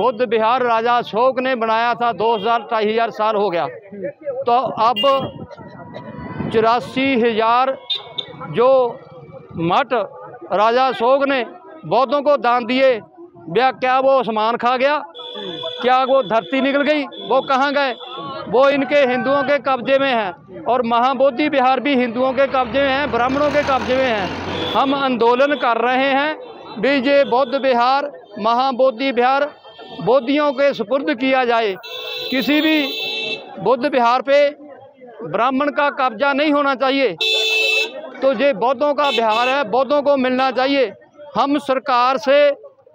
बुद्ध विहार राजा अशोक ने बनाया था, 2000-2500 साल हो गया। तो अब 84,000 जो मठ राजा अशोक ने बौद्धों को दान दिए, क्या वो आसमान खा गया? क्या वो धरती निकल गई? वो कहाँ गए? वो इनके हिंदुओं के कब्जे में है। और महाबोधि विहार भी हिंदुओं के कब्जे में है, ब्राह्मणों के कब्जे में है। हम आंदोलन कर रहे हैं भी ये बौद्ध विहार, महाबोधि विहार बोधियों के सुपुर्द किया जाए। किसी भी बुद्ध विहार पे ब्राह्मण का कब्जा नहीं होना चाहिए। तो ये बौद्धों का विहार है, बौद्धों को मिलना चाहिए। हम सरकार से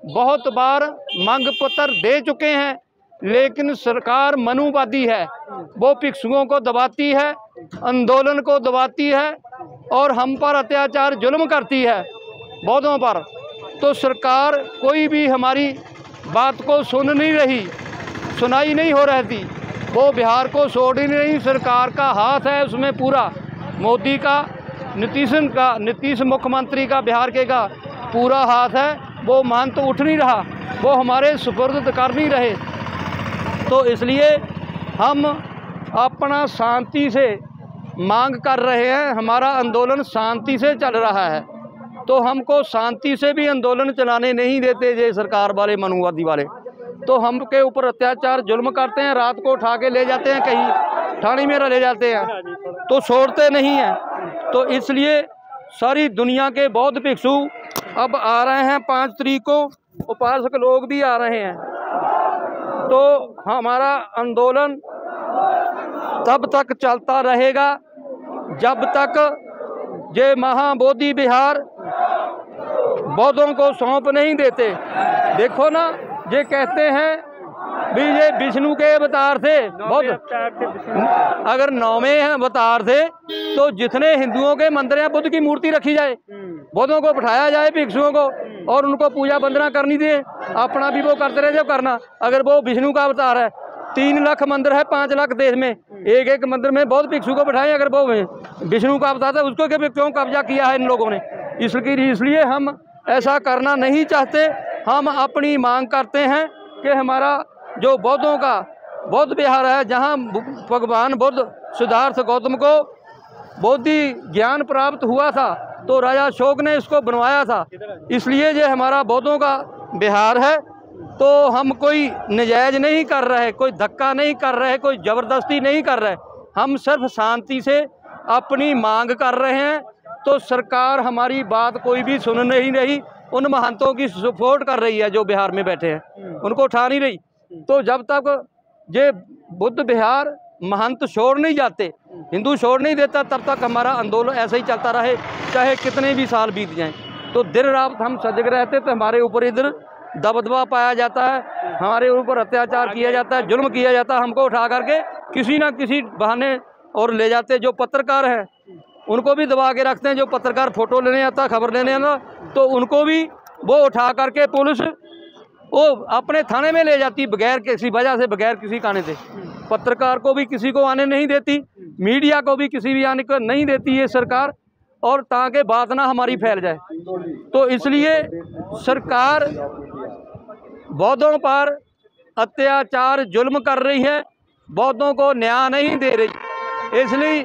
बहुत बार मांग पत्र दे चुके हैं, लेकिन सरकार मनुवादी है। वो भिक्षुओं को दबाती है, आंदोलन को दबाती है और हम पर अत्याचार जुल्म करती है बौद्धों पर। तो सरकार कोई भी हमारी बात को सुन नहीं रही, सुनाई नहीं हो रही। वो बिहार को छोड़ ही नहीं। सरकार का हाथ है उसमें पूरा, मोदी का, नीतीश मुख्यमंत्री का, बिहार के का पूरा हाथ है। वो मान तो उठ नहीं रहा, वो हमारे सुपुर्द कर नहीं रहे। तो इसलिए हम अपना शांति से मांग कर रहे हैं। हमारा आंदोलन शांति से चल रहा है, तो हमको शांति से भी आंदोलन चलाने नहीं देते ये सरकार वाले, मनुवादी वाले। तो हम के ऊपर अत्याचार जुल्म करते हैं, रात को उठा के ले जाते हैं, कहीं ठाणी में ले जाते हैं, तो छोड़ते नहीं हैं। तो इसलिए सारी दुनिया के बौद्ध भिक्षु अब आ रहे हैं। 5 तारीख को उपासक लोग भी आ रहे हैं। तो हमारा आंदोलन तब तक चलता रहेगा जब तक ये महाबोधि विहार बौद्धों को सौंप नहीं देते। देखो ना, ये कहते हैं भी ये विष्णु के अवतार थे बौद्ध। अगर 9वें अवतार थे तो जितने हिंदुओं के मंदिर हैं बुद्ध की मूर्ति रखी जाए, बौद्धों को बिठाया जाए, भिक्षुओं को, और उनको पूजा वंदना करनी दे। अपना भी वो करते रहे जो करना। अगर वो विष्णु का अवतार है, 3 लाख मंदिर है 5 लाख देश में, एक मंदिर में बौद्ध भिक्षु को बिठाएं। अगर वो विष्णु का अवतार है, उसको क्यों कब्जा किया है इन लोगों ने? इसलिए हम ऐसा करना नहीं चाहते। हम अपनी मांग करते हैं कि हमारा जो बौद्धों का बौद्ध विहार है, जहाँ भगवान बुद्ध सिद्धार्थ गौतम को बोधि ज्ञान प्राप्त हुआ था, तो राजा अशोक ने इसको बनवाया था। इसलिए ये हमारा बौद्धों का विहार है। तो हम कोई नजायज नहीं कर रहे, कोई धक्का नहीं कर रहे, कोई ज़बरदस्ती नहीं कर रहे। हम सिर्फ शांति से अपनी मांग कर रहे हैं। तो सरकार हमारी बात कोई भी सुन नहीं रही। उन महंतों की सपोर्ट कर रही है जो बिहार में बैठे हैं, उनको उठा नहीं रही। तो जब तक ये बुद्ध विहार महंत छोड़ नहीं जाते, हिंदू छोड़ नहीं देता, तब तक हमारा आंदोलन ऐसे ही चलता रहे, चाहे कितने भी साल बीत जाएं। तो दिन रात हम सजग रहते, तो हमारे ऊपर इधर दबदबा पाया जाता है, हमारे ऊपर अत्याचार किया जाता है, जुल्म किया जाता है। हमको उठा करके किसी ना किसी बहाने और ले जाते। जो पत्रकार हैं उनको भी दबा के रखते हैं। जो पत्रकार फोटो लेने आता, खबर लेने आता, तो उनको भी वो उठा करके पुलिस वो अपने थाने में ले जाती, बगैर किसी वजह से, बगैर किसी कहने से। पत्रकार को भी किसी को आने नहीं देती, मीडिया को भी किसी भी आने को नहीं देती ये सरकार, और ताकि बात ना हमारी फैल जाए। तो इसलिए सरकार बौद्धों पर अत्याचार जुल्म कर रही है, बौद्धों को न्याय नहीं दे रही। इसलिए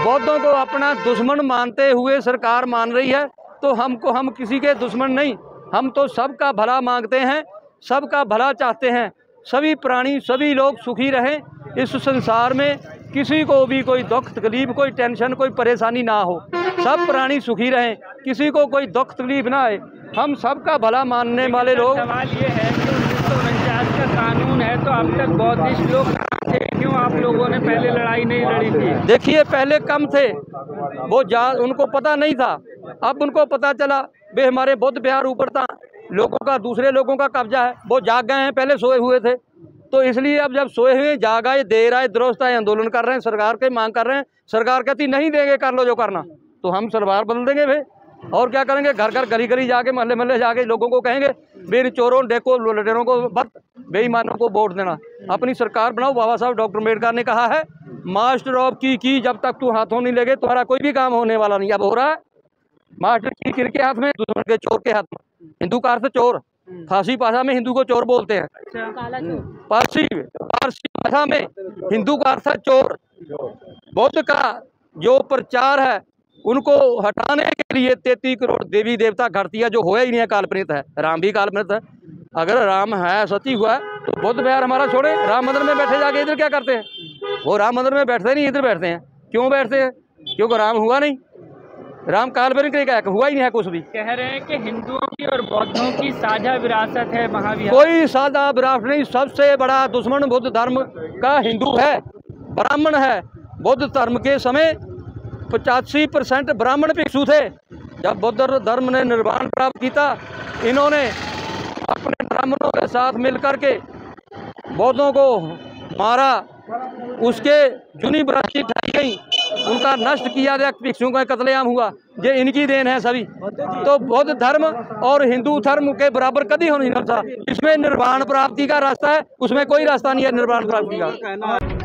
बौद्धों को अपना दुश्मन मानते हुए सरकार मान रही है। तो हम किसी के दुश्मन नहीं, हम तो सबका भला मांगते हैं, सबका भला चाहते हैं। सभी प्राणी, सभी लोग सुखी रहें इस संसार में, किसी को भी कोई दुख तकलीफ, कोई टेंशन, कोई परेशानी ना हो। सब प्राणी सुखी रहें, किसी को कोई दुख तकलीफ ना आए। हम सबका भला मानने वाले लोग। सवाल ये है कि 1949 का कानून है, तो अब तक बौद्धिस्ट लोग क्यों आप लोगों ने पहले लड़ाई नहीं लड़ी थी? देखिए, पहले कम थे, वो उनको पता नहीं था। अब उनको पता चला वे हमारे बुद्ध विहार ऊपर था, लोगों का, दूसरे लोगों का कब्जा है। वो जाग गए हैं, पहले सोए हुए थे। तो इसलिए अब जब सोए हुए जाग आए, देर आए, दुरुस्त आए, आंदोलन कर रहे हैं, सरकार के मांग कर रहे हैं। सरकार कहती नहीं देंगे, कर लो जो करना। तो हम सरकार बदल देंगे भाई, और क्या करेंगे? घर घर, गली गली जाके, महल्ले महल्ले जाके लोगों को कहेंगे बेर चोरों, देखो, लुटेरों को बत, बेईमानों को वोट देना। अपनी सरकार बनाओ। बाबा साहब डॉक्टर अम्बेडकर ने कहा है, मास्टर ऑफ की जब तक तू हाथों नहीं लगे तुम्हारा कोई भी काम होने वाला नहीं। अब हो रहा है, मास्टर की किर के हाथ में, दुश्मन के चोर के हाथ में। हिंदू का अर्थ चोर, फारसी भाषा में हिंदू को चोर बोलते हैं। पारसी पारसी भाषा में हिंदू का अर्थ है चोर। बौद्ध का जो प्रचार है उनको हटाने के लिए 33 करोड़ देवी देवता घड़तिया जो हुआ ही नहीं है, काल्पनिक है। राम भी काल्पनिक है। अगर राम है, सती हुआ है, तो बुद्ध बिहार हमारा छोड़े, राम मंदिर में बैठे जाके इधर क्या करते हैं? वो राम मंदिर में बैठते नहीं, इधर बैठते हैं। क्यों बैठते हैं? क्योंकि राम हुआ नहीं, राम काल्पनिक क्या हुआ ही नहीं है कुछ भी। कह रहे हैं कि हिंदुओं की और बौद्धों की साझा विरासत है महाविहार। कोई साझा विरासत नहीं। सबसे बड़ा दुश्मन बुद्ध धर्म का हिंदू है, ब्राह्मण है। बुद्ध धर्म के समय 85% ब्राह्मण भिक्षु थे। जब बुद्ध धर्म ने निर्वाण प्राप्त किया, इन्होंने अपने ब्राह्मणों के साथ मिलकर के बौद्धों को मारा, उसके जुनी बराची ढाई गई, उनका नष्ट किया गया, भिक्षुओं का कत्लेआम हुआ। ये इनकी देन है सभी। तो बौद्ध धर्म और हिंदू धर्म के बराबर कभी हो नहीं सकता। इसमें निर्वाण प्राप्ति का रास्ता है, उसमें कोई रास्ता नहीं है निर्वाण प्राप्ति का।